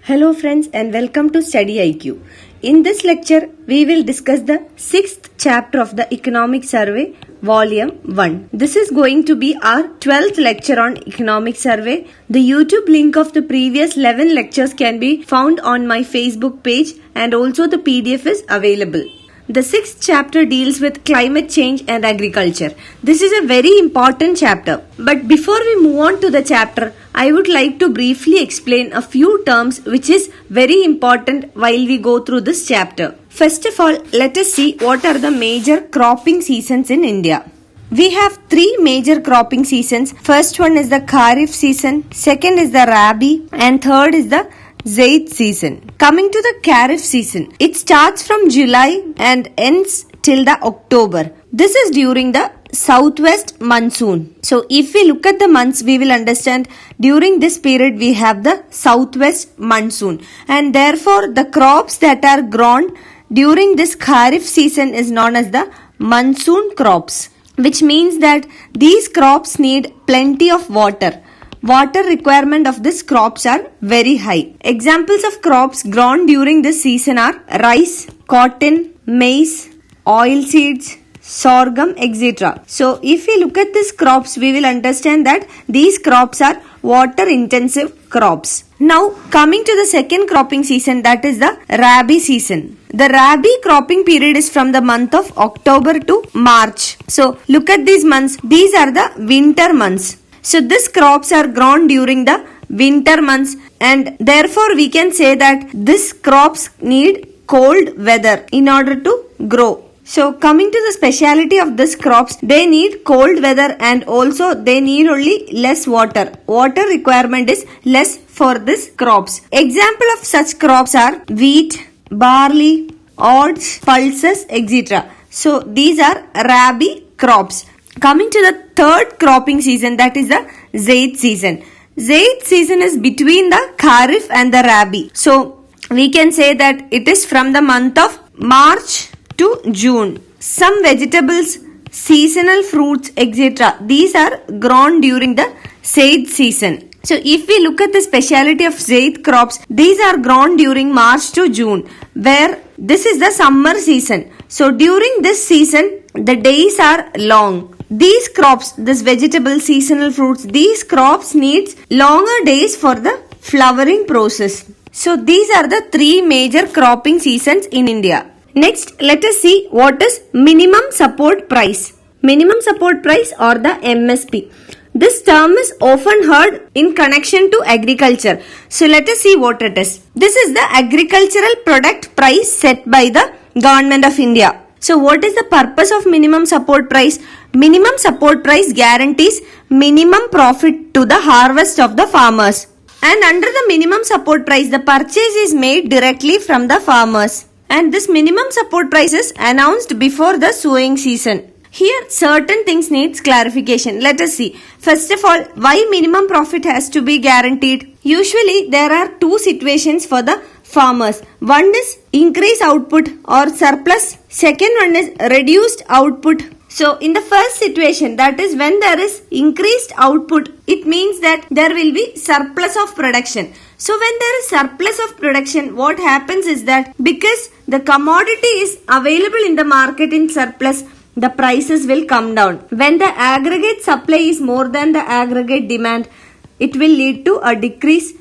Hello friends and welcome to StudyIQ. In this lecture, we will discuss the 6th chapter of the Economic Survey, Volume 1. This is going to be our 12th lecture on Economic Survey. The YouTube link of the previous 11 lectures can be found on my Facebook page and also the PDF is available. The 6th chapter deals with climate change and agriculture. This is a very important chapter. But before we move on to the chapter, I would like to briefly explain a few terms which is very important while we go through this chapter. First of all, let us see what are the major cropping seasons in India. We have 3 major cropping seasons. First one is the Kharif season, second is the Rabi, and third is the Zaid season. Coming to the Kharif season, it starts from July and ends till the October. This is during the southwest monsoon. So if we look at the months, we will understand during this period we have the southwest monsoon, and therefore the crops that are grown during this Kharif season is known as the monsoon crops, which means that these crops need plenty of water. Water requirement of these crops are very high. Examples of crops grown during this season are rice, cotton, maize, oil seeds, sorghum, etc. So if we look at these crops, we will understand that these crops are water intensive crops. Now coming to the second cropping season, that is the Rabi season. The Rabi cropping period is from the month of October to March. So look at these months. These are the winter months. So these crops are grown during the winter months, and therefore we can say that these crops need cold weather in order to grow. So coming to the speciality of these crops, they need cold weather and also they need only less water. Water requirement is less for these crops. Example of such crops are wheat, barley, oats, pulses, etc. So these are Rabi crops. Coming to the third cropping season, that is the Zaid season. Zaid season is between the Kharif and the Rabi. So we can say that it is from the month of March to June. Some vegetables, seasonal fruits, etc. these are grown during the Zaid season. So if we look at the speciality of Zaid crops, these are grown during March to June, where this is the summer season. So during this season, the days are long. These crops, this vegetable, seasonal fruits, these crops needs longer days for the flowering process. So these are the 3 major cropping seasons in India. Next, let us see what is minimum support price. Minimum support price or the MSP. This term is often heard in connection to agriculture. So let us see what it is. This is the agricultural product price set by the Government of India. So what is the purpose of minimum support price? Minimum support price guarantees minimum profit to the harvest of the farmers. And under the minimum support price, the purchase is made directly from the farmers. And this minimum support price is announced before the sowing season. Here certain things needs clarification. Let us see. First of all, why minimum profit has to be guaranteed? Usually there are 2 situations for the farmers. One is increased output or surplus. Second one is reduced output. So in the first situation, that is when there is increased output, it means that there will be surplus of production. So when there is surplus of production, what happens is that because the commodity is available in the market in surplus, the prices will come down. When the aggregate supply is more than the aggregate demand, it will lead to a decrease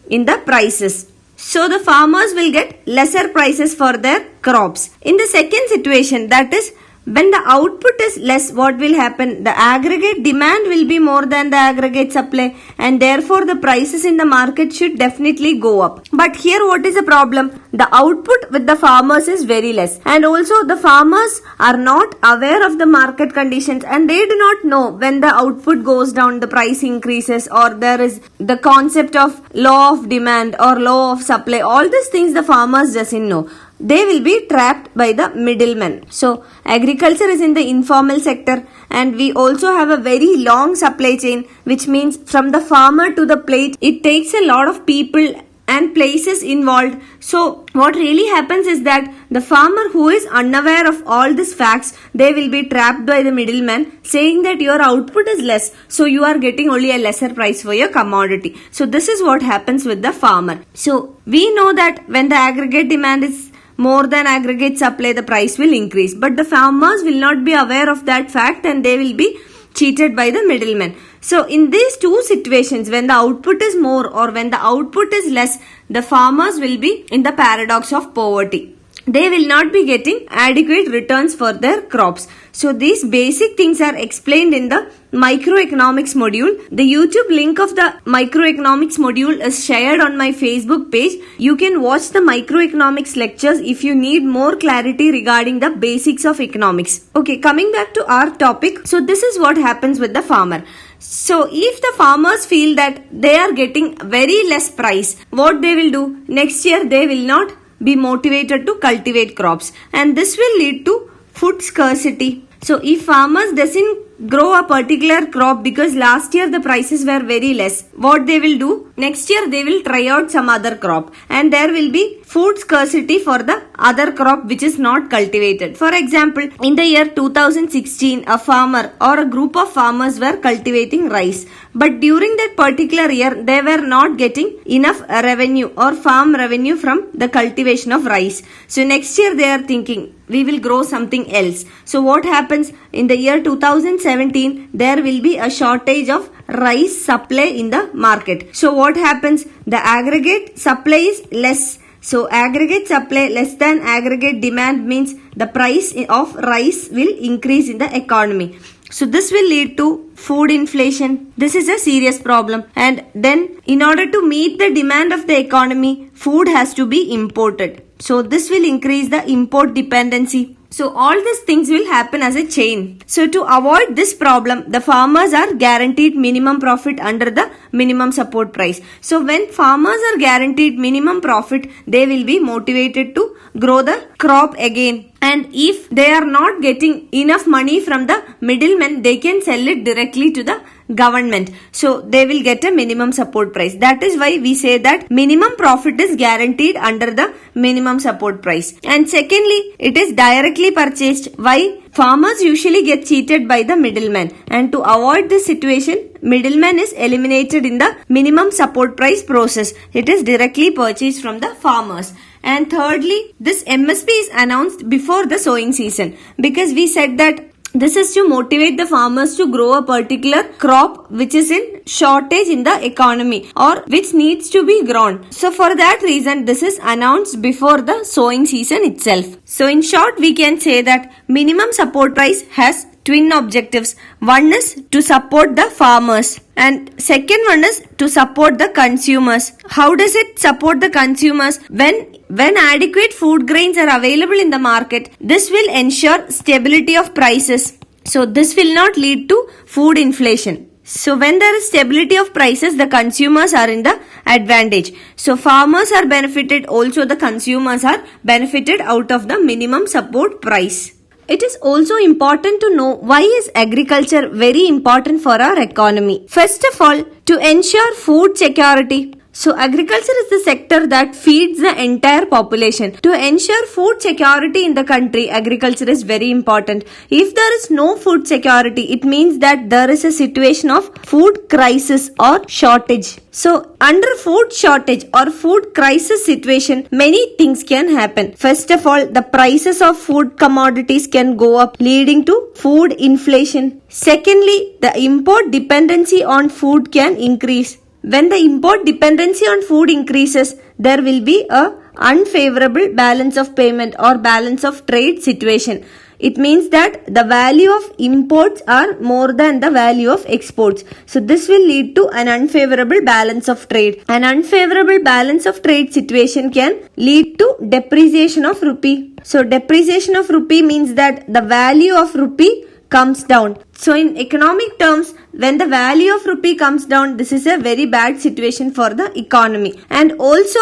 in the prices. So the farmers will get lesser prices for their crops. In the second situation, that is when the output is less, what will happen? The aggregate demand will be more than the aggregate supply, and therefore the prices in the market should definitely go up. But here what is the problem? The output with the farmers is very less, and also the farmers are not aware of the market conditions and they do not know when the output goes down, the price increases, or there is the concept of law of demand or law of supply. All these things the farmers doesn't know. They will be trapped by the middlemen. So agriculture is in the informal sector, and we also have a very long supply chain, which means from the farmer to the plate, it takes a lot of people and places involved. So what really happens is that the farmer who is unaware of all these facts, they will be trapped by the middleman saying that your output is less, so you are getting only a lesser price for your commodity. So this is what happens with the farmer. So we know that when the aggregate demand is more than aggregate supply, the price will increase, but the farmers will not be aware of that fact and they will be cheated by the middleman. So in these two situations, when the output is more or when the output is less, the farmers will be in the paradox of poverty. They will not be getting adequate returns for their crops. So these basic things are explained in the microeconomics module. The YouTube link of the microeconomics module is shared on my Facebook page. You can watch the microeconomics lectures if you need more clarity regarding the basics of economics. Okay, coming back to our topic. So this is what happens with the farmer. So if the farmers feel that they are getting very less price, what they will do? Next year they will not be motivated to cultivate crops, and this will lead to food scarcity. So if farmers doesn't grow a particular crop because last year the prices were very less, what they will do? Next year they will try out some other crop and there will be food scarcity for the other crop which is not cultivated. For example, in the year 2016, a farmer or a group of farmers were cultivating rice. But during that particular year, they were not getting enough revenue or farm revenue from the cultivation of rice. So next year they are thinking, we will grow something else. So what happens? In the year 2017, there will be a shortage of rice supply in the market. So what happens? The aggregate supply is less. So aggregate supply less than aggregate demand means the price of rice will increase in the economy. So this will lead to food inflation. This is a serious problem. And then in order to meet the demand of the economy, food has to be imported. So this will increase the import dependency. So all these things will happen as a chain. So to avoid this problem, the farmers are guaranteed minimum profit under the minimum support price. So when farmers are guaranteed minimum profit, they will be motivated to grow the crop again. And if they are not getting enough money from the middlemen, they can sell it directly to the government. So they will get a minimum support price. That is why we say that minimum profit is guaranteed under the minimum support price. And secondly, it is directly purchased. Why? Farmers usually get cheated by the middleman. And to avoid this situation, middleman is eliminated in the minimum support price process. It is directly purchased from the farmers. And thirdly, this MSP is announced before the sowing season, because we said that this is to motivate the farmers to grow a particular crop which is in shortage in the economy or which needs to be grown. So for that reason, this is announced before the sowing season itself. So in short, we can say that minimum support price has twin objectives. One is to support the farmers and second one is to support the consumers. How does it support the consumers? When adequate food grains are available in the market, this will ensure stability of prices. So this will not lead to food inflation. So when there is stability of prices, the consumers are in the advantage. So farmers are benefited, also the consumers are benefited out of the minimum support price. It is also important to know why is agriculture very important for our economy. First of all, to ensure food security. So agriculture is the sector that feeds the entire population. To ensure food security in the country, agriculture is very important. If there is no food security, it means that there is a situation of food crisis or shortage. So under food shortage or food crisis situation, many things can happen. First of all, the prices of food commodities can go up, leading to food inflation. Secondly, the import dependency on food can increase. When the import dependency on food increases, there will be a unfavorable balance of payment or balance of trade situation. It means that the value of imports are more than the value of exports. So this will lead to an unfavorable balance of trade. An unfavorable balance of trade situation can lead to depreciation of rupee. So depreciation of rupee means that the value of rupee comes down. So in economic terms, when the value of rupee comes down, this is a very bad situation for the economy. And also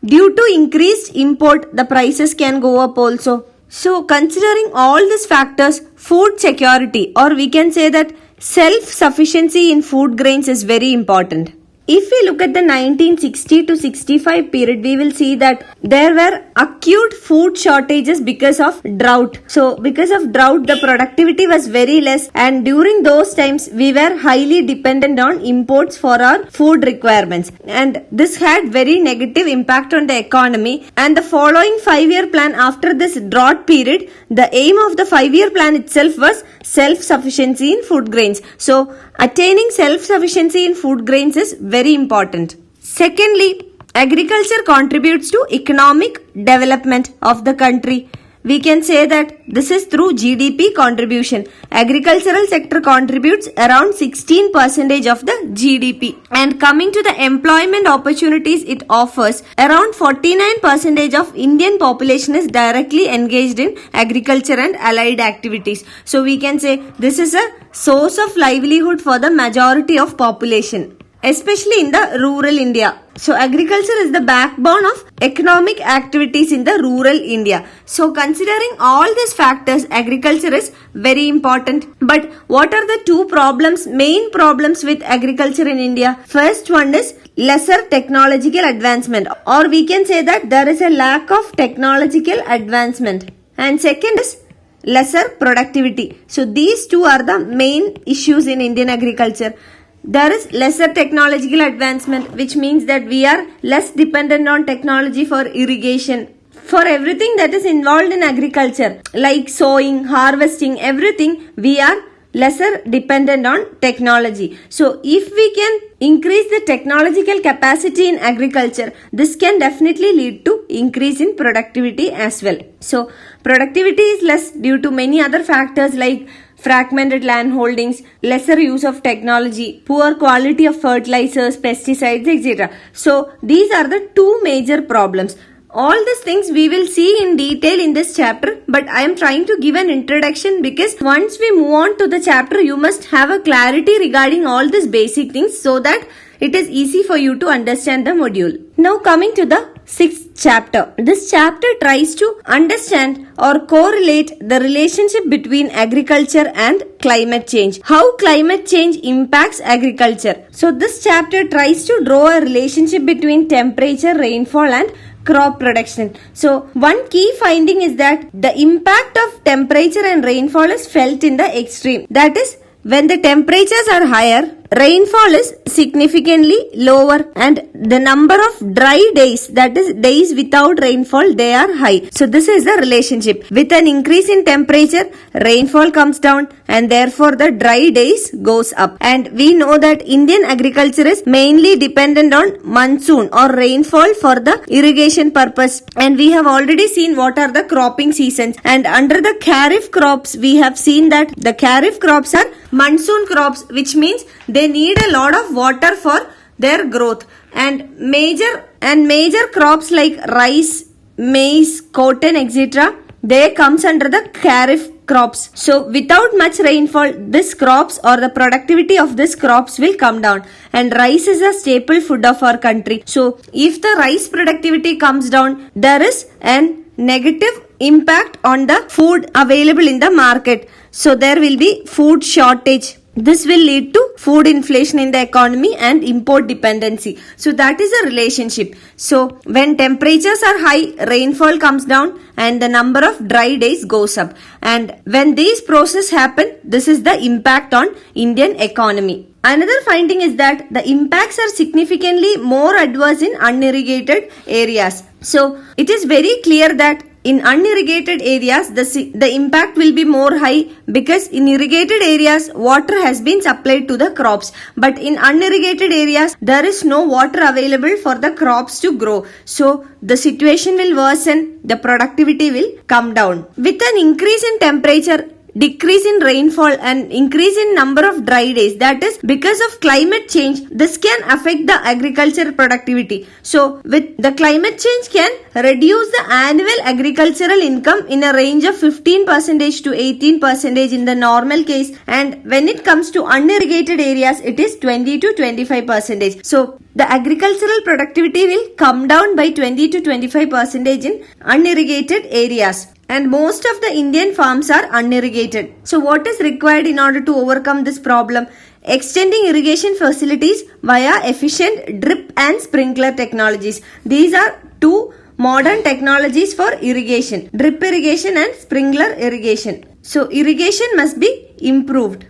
due to increased import, the prices can go up also. So considering all these factors, food security, or we can say that self-sufficiency in food grains is very important. if we look at the 1960 to 65 period, we will see that there were acute food shortages because of drought. So because of drought, the productivity was very less, and during those times we were highly dependent on imports for our food requirements, and this had very negative impact on the economy. And the following 5-year plan after this drought period, the aim of the 5-year plan itself was self-sufficiency in food grains. So attaining self-sufficiency in food grains is very important. Secondly, agriculture contributes to economic development of the country. We can say that this is through GDP contribution. Agricultural sector contributes around 16% of the GDP. And coming to the employment opportunities it offers, around 49% of Indian population is directly engaged in agriculture and allied activities. So we can say this is a source of livelihood for the majority of population, especially in the rural India. So agriculture is the backbone of economic activities in the rural India. So considering all these factors, agriculture is very important. But what are the main problems with agriculture in India? First one is lesser technological advancement, or we can say that there is a lack of technological advancement. And second is lesser productivity. So these two are the main issues in Indian agriculture. There is lesser technological advancement, which means that we are less dependent on technology for irrigation. For everything that is involved in agriculture, like sowing, harvesting, everything, we are lesser dependent on technology. So if we can increase the technological capacity in agriculture, this can definitely lead to increase in productivity as well. So productivity is less due to many other factors like fragmented land holdings, lesser use of technology, poor quality of fertilizers, pesticides, etc. So these are the two major problems. All these things we will see in detail in this chapter, but I am trying to give an introduction because once we move on to the chapter, you must have a clarity regarding all these basic things so that it is easy for you to understand the module. Now coming to the 6th chapter. This chapter tries to understand or correlate the relationship between agriculture and climate change. How climate change impacts agriculture. So this chapter tries to draw a relationship between temperature, rainfall and crop production. So one key finding is that the impact of temperature and rainfall is felt in the extreme. That is, when the temperatures are higher, rainfall is significantly lower and the number of dry days, that is days without rainfall, they are high. So this is the relationship. With an increase in temperature, rainfall comes down and therefore the dry days goes up. And we know that Indian agriculture is mainly dependent on monsoon or rainfall for the irrigation purpose. And we have already seen what are the cropping seasons. And under the kharif crops, we have seen that the kharif crops are monsoon crops, which means they need a lot of water for their growth. And major crops like rice, maize, cotton, etc., they comes under the kharif crops. So without much rainfall, this crops or the productivity of this crops will come down. And rice is a staple food of our country. So if the rice productivity comes down, there is an negative impact on the food available in the market. So there will be food shortage. This will lead to food inflation in the economy and import dependency. So that is a relationship. So when temperatures are high, rainfall comes down and the number of dry days goes up. And when these processes happen, this is the impact on Indian economy. Another finding is that the impacts are significantly more adverse in unirrigated areas. So it is very clear that in unirrigated areas, the impact will be more high because in irrigated areas, water has been supplied to the crops. But in unirrigated areas, there is no water available for the crops to grow. So the situation will worsen, the productivity will come down. With an increase in temperature, decrease in rainfall and increase in number of dry days, that is because of climate change, this can affect the agricultural productivity. So with the climate change can reduce the annual agricultural income in a range of 15% to 18% in the normal case, and when it comes to unirrigated areas, it is 20 to 25%. So the agricultural productivity will come down by 20 to 25% in unirrigated areas. And most of the Indian farms are unirrigated. So what is required in order to overcome this problem? extending irrigation facilities via efficient drip and sprinkler technologies. These are two modern technologies for irrigation, drip irrigation and sprinkler irrigation. So irrigation must be improved.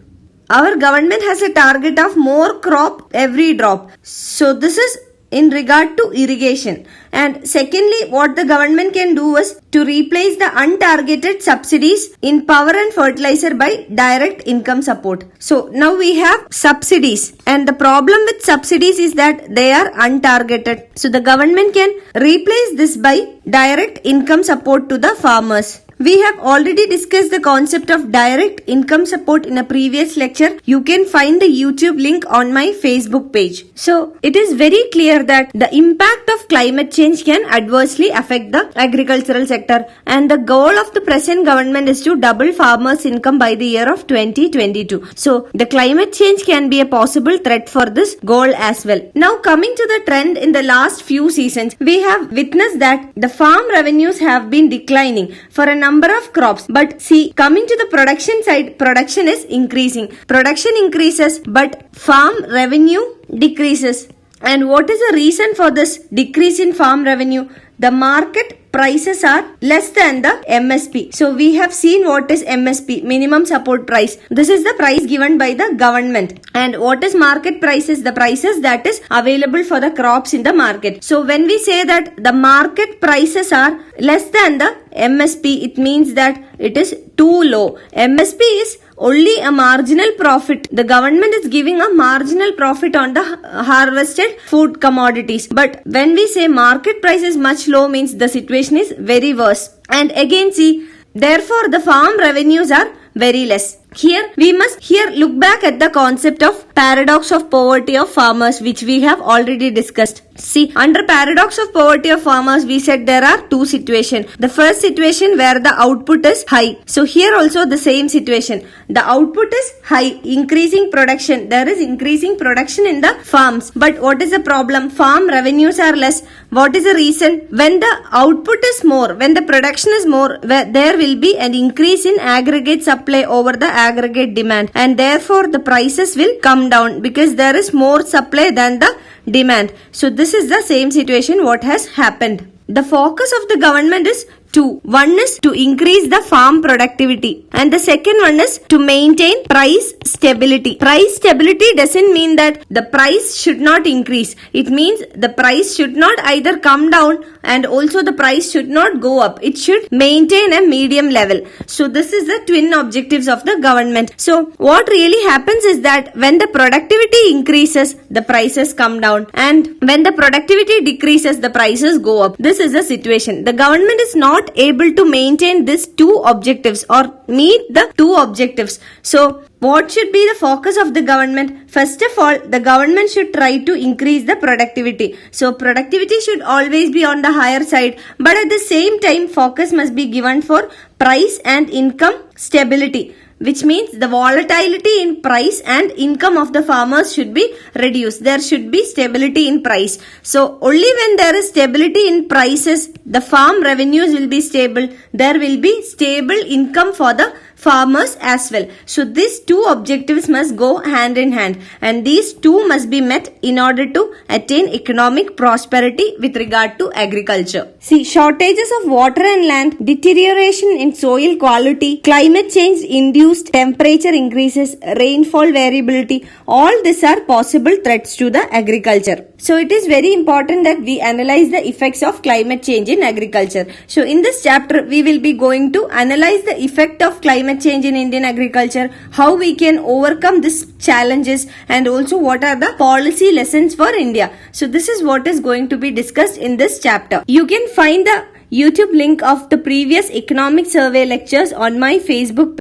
Our government has a target of more crop every drop. So this is in regard to irrigation. And secondly, what the government can do is to replace the untargeted subsidies in power and fertilizer by direct income support. So now we have subsidies, and the problem with subsidies is that they are untargeted. So the government can replace this by direct income support to the farmers. We have already discussed the concept of direct income support in a previous lecture. You can find the YouTube link on my Facebook page. So it is very clear that the impact of climate change can adversely affect the agricultural sector, and the goal of the present government is to double farmers' income by the year of 2022. So the climate change can be a possible threat for this goal as well. Now coming to the trend in the last few seasons, we have witnessed that the farm revenues have been declining for a number of crops. But see, coming to the production side, production is increasing. Production increases, but farm revenue decreases. And what is the reason for this decrease in farm revenue? The market prices are less than the MSP. So we have seen what is MSP, minimum support price. This is the price given by the government. And what is market prices? The prices that is available for the crops in the market. So when we say that the market prices are less than the MSP, it means that it is too low. MSP is only a marginal profit. The government is giving a marginal profit on the harvested food commodities. But when we say market price is much low, means the situation is very worse. And again see, therefore the farm revenues are very less. Here we must look back at the concept of paradox of poverty of farmers, which we have already discussed. See, under paradox of poverty of farmers, we said there are two situations. The first situation where the output is high. So here also the same situation. The output is high, increasing production. There is increasing production in the farms. But what is the problem? Farm revenues are less. What is the reason? When the output is more, when the production is more, there will be an increase in aggregate supply over the aggregate demand, and therefore the prices will come down because there is more supply than the demand. So this is the same situation what has happened. The focus of the government is two. One is to increase the farm productivity, and the second one is to maintain price stability. Price stability doesn't mean that the price should not increase. It means the price should not either come down and also the price should not go up. It should maintain a medium level. So this is the twin objectives of the government. So what really happens is that when the productivity increases, the prices come down, and when the productivity decreases, the prices go up. This is the situation. The government is not able to maintain these two objectives or meet the two objectives. So what should be the focus of the government? First of all, the government should try to increase the productivity. So productivity should always be on the higher side, but at the same time focus must be given for price and income stability, which means the volatility in price and income of the farmers should be reduced. There should be stability in price. So only when there is stability in prices, the farm revenues will be stable. There will be stable income for the farmers as well. So these two objectives must go hand in hand, and these two must be met in order to attain economic prosperity with regard to agriculture. See, shortages of water and land, deterioration in soil quality, climate change induced temperature increases, rainfall variability, all these are possible threats to the agriculture. So it is very important that we analyze the effects of climate change in agriculture. So in this chapter, we will be going to analyze the effect of climate change in Indian agriculture, how we can overcome these challenges, and also what are the policy lessons for India. So this is what is going to be discussed in this chapter. You can find the YouTube link of the previous economic survey lectures on my Facebook.